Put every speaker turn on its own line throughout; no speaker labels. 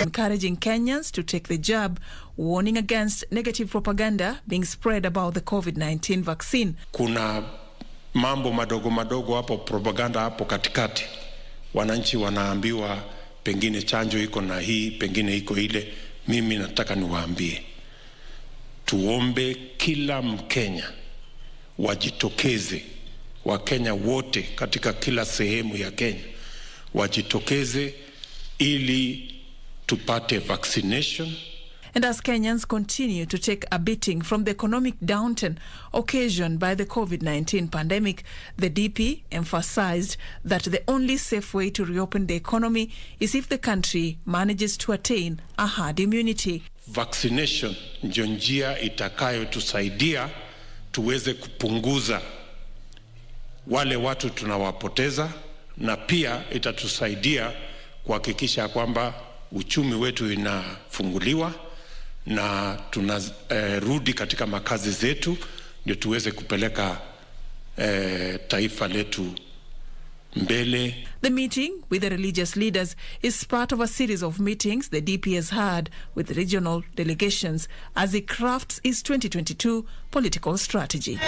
encouraging Kenyans to take the jab, warning against negative propaganda being spread about the COVID-19 vaccine.
Kuna mambo madogo madogo hapo, propaganda hapo katikati. Wananchi wanaambiwa pengine chanjo iko na hii, pengine iko ile. Mimi nataka niwaambie, tuombe kila Mkenya wajitokeze, Wakenya wote katika kila sehemu ya Kenya wajitokeze ili tupate vaccination.
And as Kenyans continue to take a beating from the economic downturn occasioned by the COVID-19 pandemic, the DP emphasized that the only safe way to reopen the economy is if the country manages to attain a herd immunity.
Vaccination ndio njia itakayotusaidia tuweze kupunguza wale watu tunawapoteza, na pia itatusaidia kuhakikisha kwamba uchumi wetu inafunguliwa na tunarudi katika makazi zetu, ndio tuweze kupeleka taifa letu mbele.
The meeting with the religious leaders is part of a series of meetings the DP has had with regional delegations as it crafts its 2022 political strategy.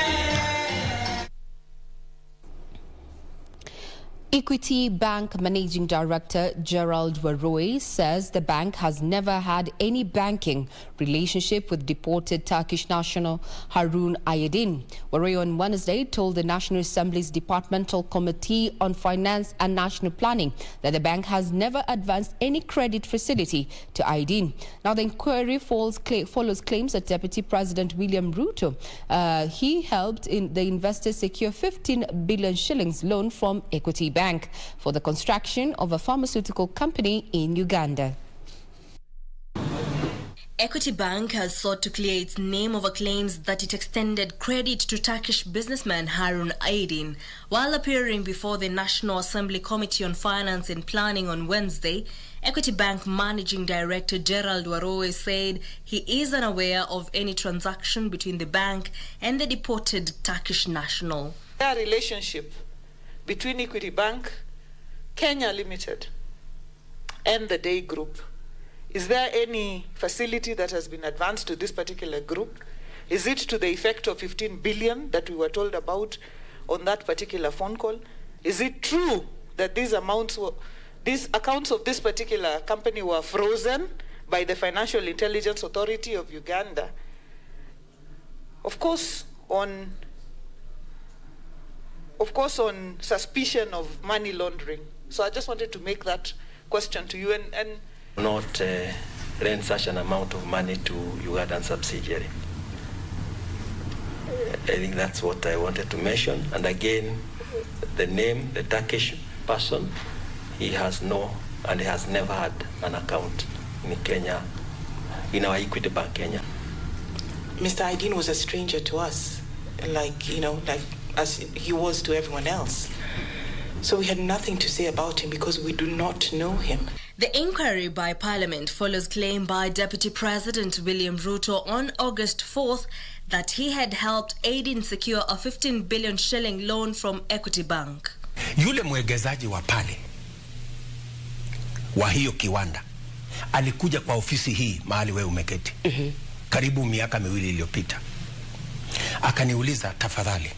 Equity Bank Managing Director Gerald Waroy says the bank has never had any banking relationship with deported Turkish national Harun Aydin. Waroy on Wednesday told the National Assembly's Departmental Committee on Finance and National Planning that the bank has never advanced any credit facility to Aydin. Now, the inquiry follows claims that Deputy President William Ruto he helped the investors secure 15 billion shillings loan from Equity Bank for the construction of a pharmaceutical company in Uganda.
Equity Bank has sought to clear its name over claims that it extended credit to Turkish businessman Harun Aydin. While appearing before the National Assembly Committee on Finance and Planning on Wednesday, Equity Bank Managing Director Gerald Waroy said he is unaware of any transaction between the bank and the deported Turkish national.
Their relationship between Equity Bank, Kenya Limited, and the Day Group, is there any facility that has been advanced to this particular group? Is it to the effect of 15 billion that we were told about on that particular phone call? Is it true that these accounts of this particular company were frozen by the Financial Intelligence Authority of Uganda? Of course, on suspicion of money laundering. So I just wanted to make that question to you and
not lend such an amount of money to Ugandan subsidiary. I think that's what I wanted to mention. And again, the name, the Turkish person, he has no and he has never had an account in Kenya, in our Equity Bank Kenya.
Mr. Aydin was a stranger to us, like as he was to everyone else. So we had nothing to say about him because we do not know him.
The inquiry by Parliament follows claim by Deputy President William Ruto on August 4th that he had helped Aydin secure a 15 billion shilling loan from Equity Bank.
Yule mwegezaji wa pale wa hiyo kiwanda alikuja kwa ofisi hii mahali wewe umeketi. Karibu miaka miwili iliyopita. Akaniuliza, tafadhali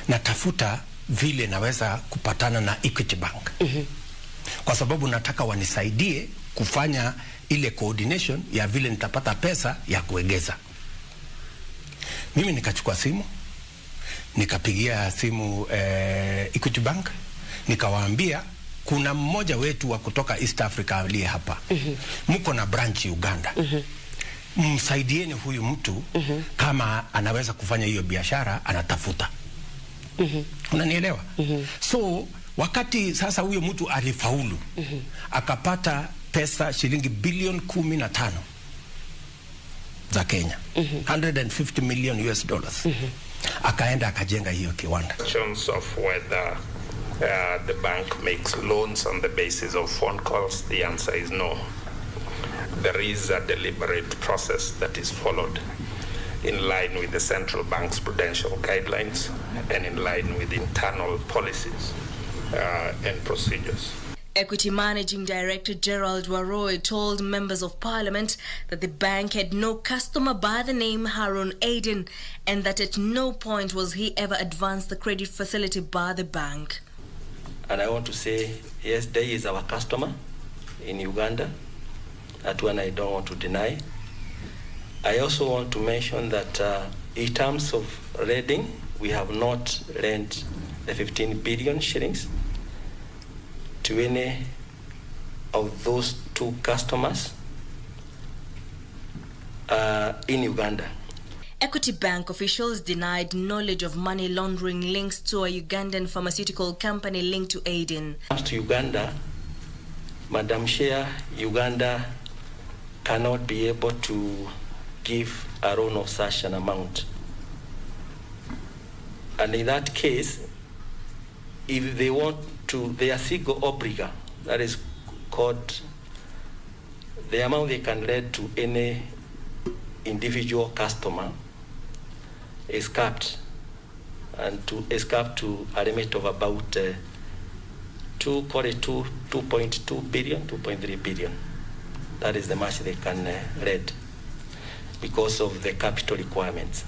natafuta vile naweza kupatana na Equity Bank. Kwa sababu nataka wanisaidie kufanya ile coordination ya vile nitapata pesa ya kuegeza. Mimi nikachukua simu, nikapigia simu Equity Bank, nikawaambia kuna mmoja wetu wa kutoka East Africa aliye hapa. Mko na branch Uganda. Msaidieni huyu mtu kama anaweza kufanya hiyo biashara anatafuta. Unanielewa? So wakati sasa huyo mtu alifaulu, akapata pesa shilingi bilioni 15 za Kenya, 150 million US dollars. Akaenda akajenga hiyo kiwanda.
Questions of whether the bank makes loans on the basis of phone calls, the answer is no. There is a deliberate process that is followed in line with the central bank's prudential guidelines and in line with internal policies and procedures.
Equity Managing Director Gerald Waroi told members of Parliament that the bank had no customer by the name Harun Aiden and that at no point was he ever advanced the credit facility by the bank.
And I want to say, yes, there is our customer in Uganda. That one I don't want to deny. I also want to mention that in terms of lending, we have not lent the 15 billion shillings to any of those two customers in Uganda.
Equity Bank officials denied knowledge of money laundering links to a Ugandan pharmaceutical company linked to Aiden.
Comes to Uganda, Madam Chair, Uganda cannot be able to give a loan of such an amount. And in that case, if they want to, they are sigo obliga, that is called the amount they can lend to any individual customer is capped, and is capped to a limit of about 2.2 billion, 2.3 billion. That is the much they can lend because of the capital requirements.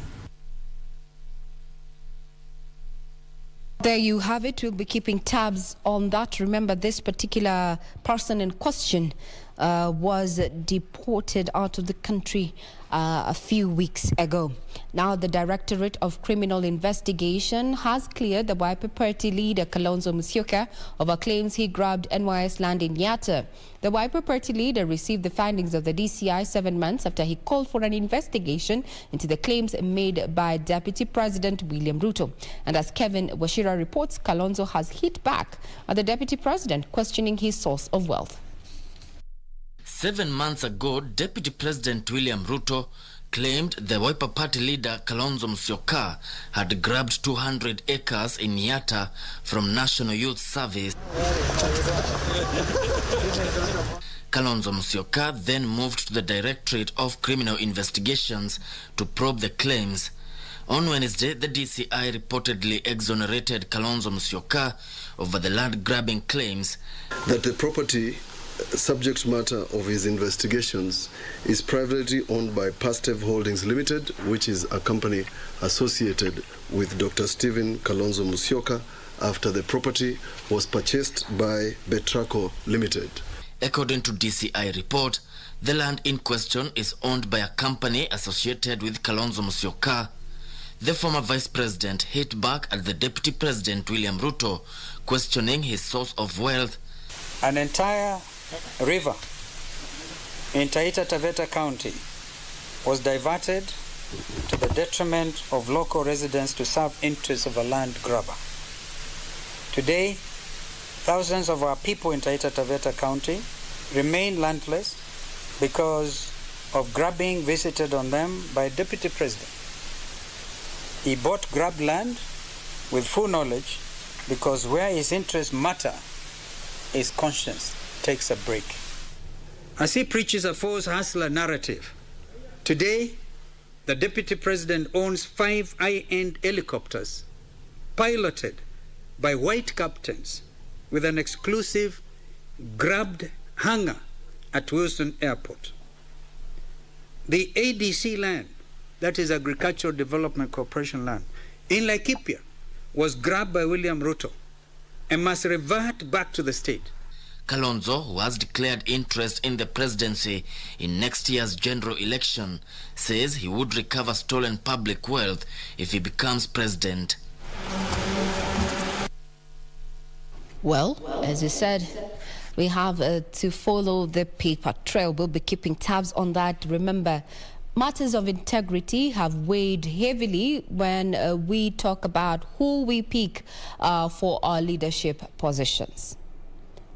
There you have it. We'll be keeping tabs on that. Remember, this particular person in question was deported out of the country a few weeks ago. Now, the Directorate of Criminal Investigation has cleared the Wiper Party leader Kalonzo Musyoka over claims he grabbed NYS land in YATTA. The Wiper Party leader received the findings of the DCI 7 months after he called for an investigation into the claims made by Deputy President William Ruto. And as Kevin Washira reports, Kalonzo has hit back at the Deputy President, questioning his source of wealth.
7 months ago, Deputy President William Ruto claimed the Wiper Party leader Kalonzo Musyoka had grabbed 200 acres in YATTA from National Youth Service. Kalonzo Musyoka then moved to the Directorate of Criminal Investigations to probe the claims. On Wednesday, the DCI reportedly exonerated Kalonzo Musyoka over the land-grabbing claims.
That the property subject matter of his investigations is privately owned by Pastev Holdings Limited, which is a company associated with Dr. Stephen Kalonzo Musyoka after the property was purchased by Betraco Limited.
According to DCI report, the land in question is owned by a company associated with Kalonzo Musyoka. The former vice president hit back at the Deputy President William Ruto, questioning his source of wealth.
An entire river in Taita Taveta County was diverted to the detriment of local residents to serve interests of a land grabber. Today, thousands of our people in Taita Taveta County remain landless because of grabbing visited on them by Deputy President. He bought grabbed land with full knowledge because where his interests matter, his conscience takes a break. As he preaches a false hustler narrative, today the Deputy President owns 5 high-end helicopters piloted by white captains with an exclusive grabbed hangar at Wilson Airport. The ADC land, that is Agricultural Development Corporation land, in Laikipia was grabbed by William Ruto and must revert back to the state.
Kalonzo, who has declared interest in the presidency in next year's general election, says he would recover stolen public wealth if he becomes president.
Well, as you said, we have to follow the paper trail. We'll be keeping tabs on that. Remember, matters of integrity have weighed heavily when we talk about who we pick for our leadership positions.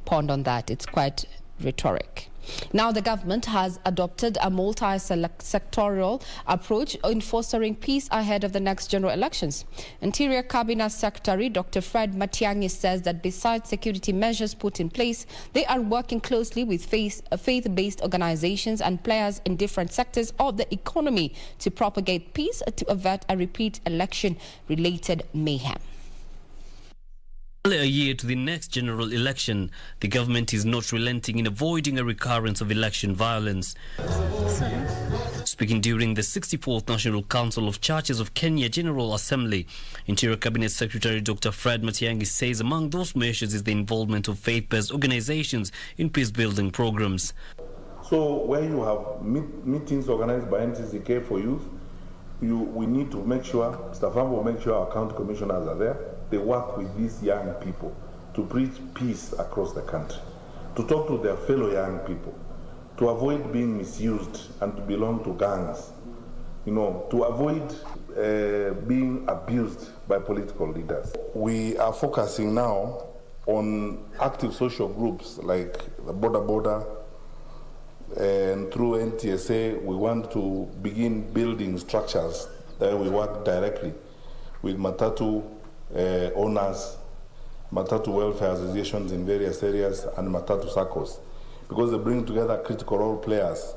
Pond on that. It's quite rhetoric. Now, the government has adopted a multi-sectorial approach in fostering peace ahead of the next general elections. Interior Cabinet Secretary Dr. Fred Matiang'i says that besides security measures put in place, they are working closely with faith-based organizations and players in different sectors of the economy to propagate peace to avert a repeat election-related mayhem.
A year to the next general election, the government is not relenting in avoiding a recurrence of election violence. Speaking during the 64th National Council of Churches of Kenya General Assembly, Interior Cabinet Secretary Dr. Fred Matiang'i says among those measures is the involvement of faith-based organizations in peace-building programs.
So where you have meetings organized by NCCK for youth, we need to make sure, Stefan will make sure our county commissioners are there. They work with these young people to preach peace across the country, to talk to their fellow young people, to avoid being misused and to belong to gangs, to avoid being abused by political leaders. We are focusing now on active social groups like the border, and through NTSA, we want to begin building structures that we work directly with Matatu owners, Matatu welfare associations in various areas, and Matatu circles, because they bring together critical role players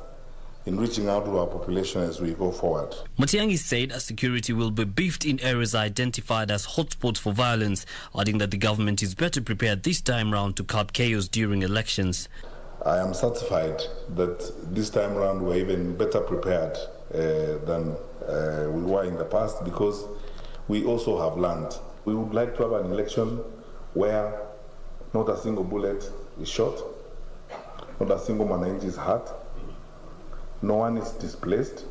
in reaching out to our population as we go forward.
Matiang'i said security will be beefed in areas identified as hotspots for violence, adding that the government is better prepared this time round to curb chaos during elections.
I am satisfied that this time around we're even better prepared than we were in the past, because we also have learned. We would like to have an election where not a single bullet is shot, not a single Mwananchi is hurt, no one is displaced,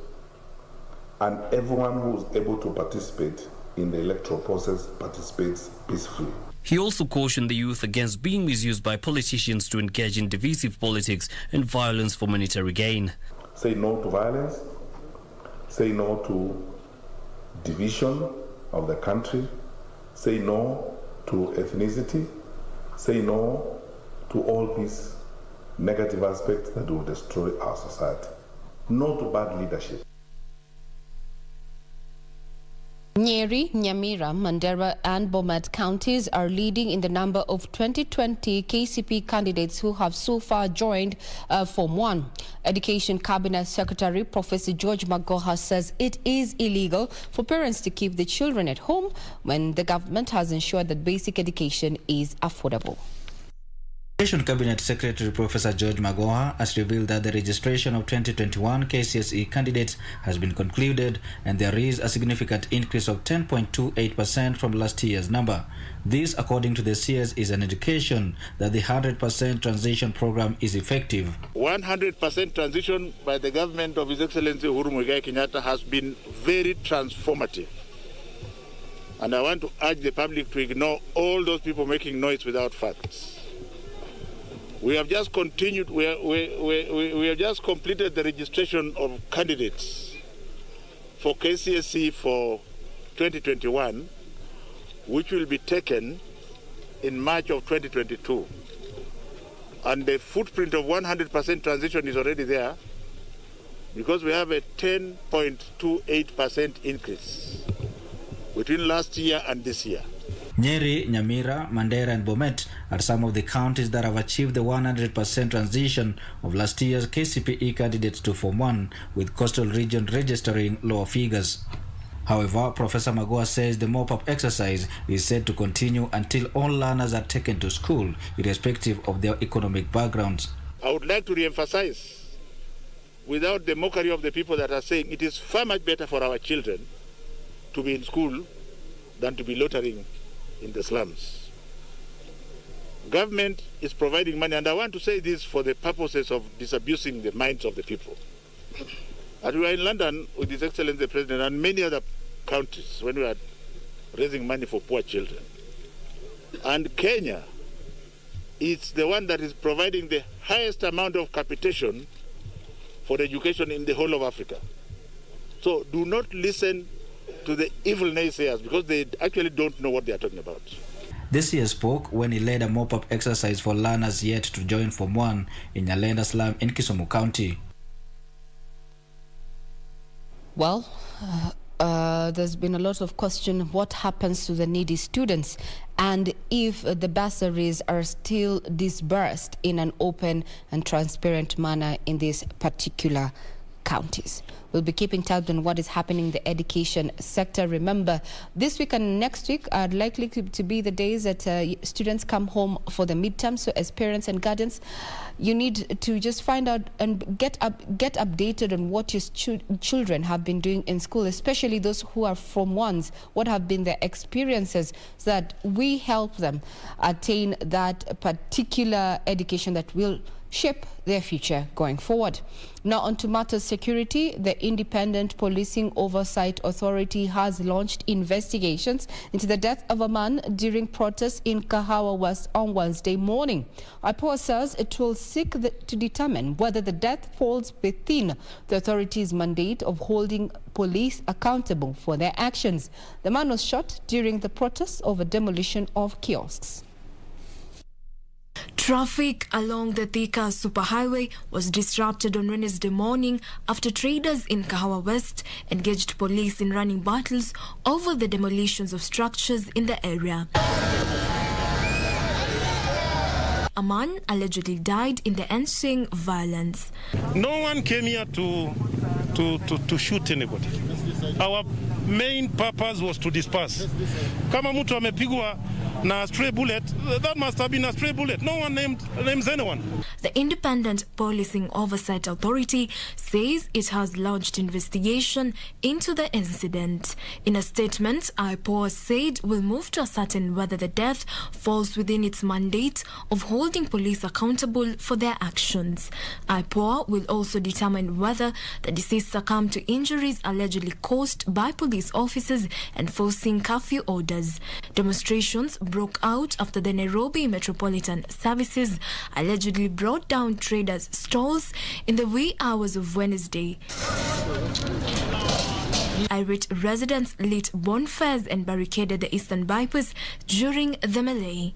and everyone who is able to participate in the electoral process participates peacefully.
He also cautioned the youth against being misused by politicians to engage in divisive politics and violence for monetary gain.
Say no to violence, say no to division of the country, say no to ethnicity, say no to all these negative aspects that will destroy our society. No to bad leadership.
Nyeri, Nyamira, Mandera and Bomet counties are leading in the number of 2020 KCP candidates who have so far joined Form 1. Education Cabinet Secretary Professor George Magoha says it is illegal for parents to keep the children at home when the government has ensured that basic education is affordable.
Education Cabinet Secretary Professor George Magoha has revealed that the registration of 2021 KCSE candidates has been concluded and there is a significant increase of 10.28% from last year's number. This, according to the CS, is an indication that the 100% transition program is effective.
100% transition by the government of His Excellency Uhuru Muigai Kenyatta has been very transformative. And I want to urge the public to ignore all those people making noise without facts. We have just continued, we have just completed the registration of candidates for KCSE for 2021, which will be taken in March of 2022. And the footprint of 100% transition is already there, because we have a 10.28% increase between last year and this year.
Nyeri, Nyamira, Mandera and Bomet are some of the counties that have achieved the 100% transition of last year's KCPE candidates to Form 1, with coastal region registering lower figures. However, Professor Magoha says the mop-up exercise is set to continue until all learners are taken to school, irrespective of their economic backgrounds.
I would like to re-emphasize, without the mockery of the people that are saying it is far much better for our children to be in school than to be loitering in the slums. Government is providing money, and I want to say this for the purposes of disabusing the minds of the people. And we were in London with His Excellency the President and many other countries when we were raising money for poor children. And Kenya is the one that is providing the highest amount of capitation for education in the whole of Africa. So do not listen to the evil naysayers, because they actually don't know what they are talking about.
This year spoke when he led a mop-up exercise for learners yet to join Form 1 in Nyalenda slum in Kisumu County.
Well, there's been a lot of question what happens to the needy students and if the bursaries are still disbursed in an open and transparent manner in this particular counties. We'll be keeping tabs on what is happening in the education sector. Remember, this week and next week are likely to be the days that students come home for the midterm. So as parents and guardians, you need to just find out and get updated on what your children have been doing in school, especially those who are Form 1s, what have been their experiences, so that we help them attain that particular education that will shape their future going forward. Now on to matters security. The Independent Policing Oversight Authority has launched investigations into the death of a man during protests in KAHAWA West on Wednesday morning. IPOA says it will seek to determine whether the death falls within the authority's mandate of holding police accountable for their actions. The man was shot during the protests over demolition of kiosks.
Traffic along the Thika Superhighway was disrupted on Wednesday morning after traders in KAHAWA West engaged police in running battles over the demolitions of structures in the area. A man allegedly died in the ensuing violence.
No one came here to shoot anybody. Our main purpose was to disperse. Kama mtu amepigwa na stray bullet, that must have been a stray bullet. No one names anyone.
The Independent Policing Oversight Authority says it has launched investigation into the incident. In a statement, IPOA said will move to ascertain whether the death falls within its mandate of holding police accountable for their actions. IPOA will also determine whether the deceased succumbed to injuries allegedly caused by police officers enforcing curfew orders. Demonstrations broke out after the Nairobi Metropolitan Services allegedly brought down traders' stalls in the wee hours of Wednesday. Irate residents lit bonfires and barricaded the eastern bypass during the melee.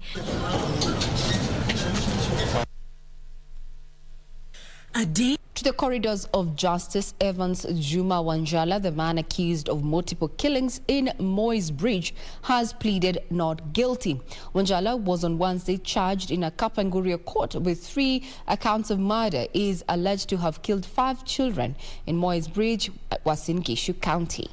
To the corridors of justice, Evans Juma Wanjala, the man accused of multiple killings in Moy's Bridge, has pleaded not guilty. Wanjala was on Wednesday charged in a Kapenguria court with 3 accounts of murder. He is alleged to have killed 5 children in Moy's Bridge, Uasin Gishu County.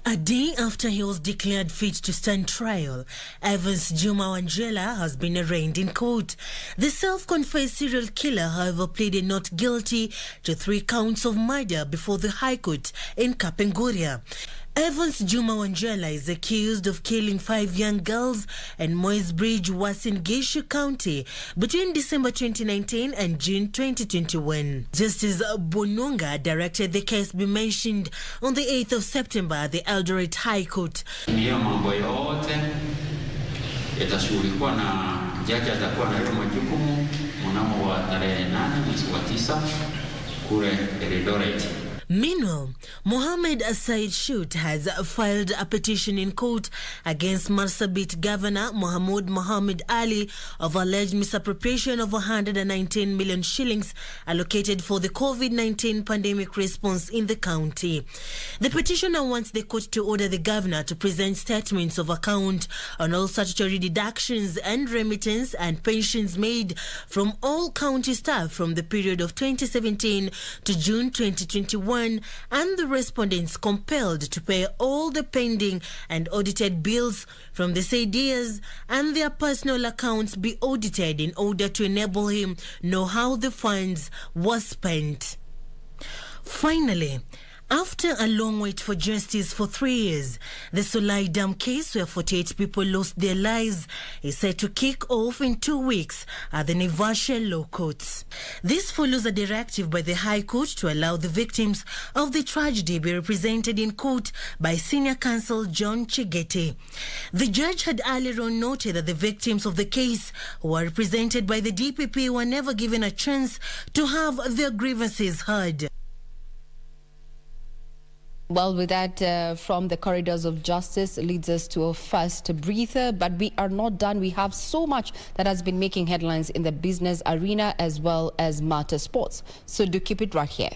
A day after he was declared fit to stand trial, Evans Juma Wanjala has been arraigned in court. The self-confessed serial killer, however, pleaded not guilty to 3 counts of murder before the High Court in Kapenguria. Evans Juma Wanjala is accused of killing 5 young girls in Moy's Bridge, Uasin Gishu County between December 2019 and June 2021. Justice Bononga directed the case be mentioned on the 8th of September at the Eldoret High Court.
Hiyo mambo yote yatashughulikiwa na jaji atakuwa na hiyo majukumu mnamo wa tarehe 8 mwezi wa 9 kule Eldoret.
Meanwhile, Mohammed Said Shute has filed a petition in court against Marsabit Governor Mohamud Mohammed Ali of alleged misappropriation of 119 million shillings allocated for the COVID-19 pandemic response in the county. The petitioner wants the court to order the governor to present statements of account on all statutory deductions and remittance and pensions made from all county staff from the period of 2017 to June 2021, and the respondents compelled to pay all the pending and audited bills from the said years and their personal accounts be audited in order to enable him know how the funds were spent. Finally, after a long wait for justice for 3 years, the SOLAI dam case where 48 people lost their lives is set to kick off in 2 weeks at the Naivasha Law Courts. This follows a directive by the High Court to allow the victims of the tragedy be represented in court by Senior Counsel John Chigete. The judge had earlier on noted that the victims of the case who were represented by the DPP were never given a chance to have their grievances heard.
Well, with that, from the corridors of justice leads us to a first breather, but we are not done. We have so much that has been making headlines in the business arena as well as matter sports. So do keep it right here.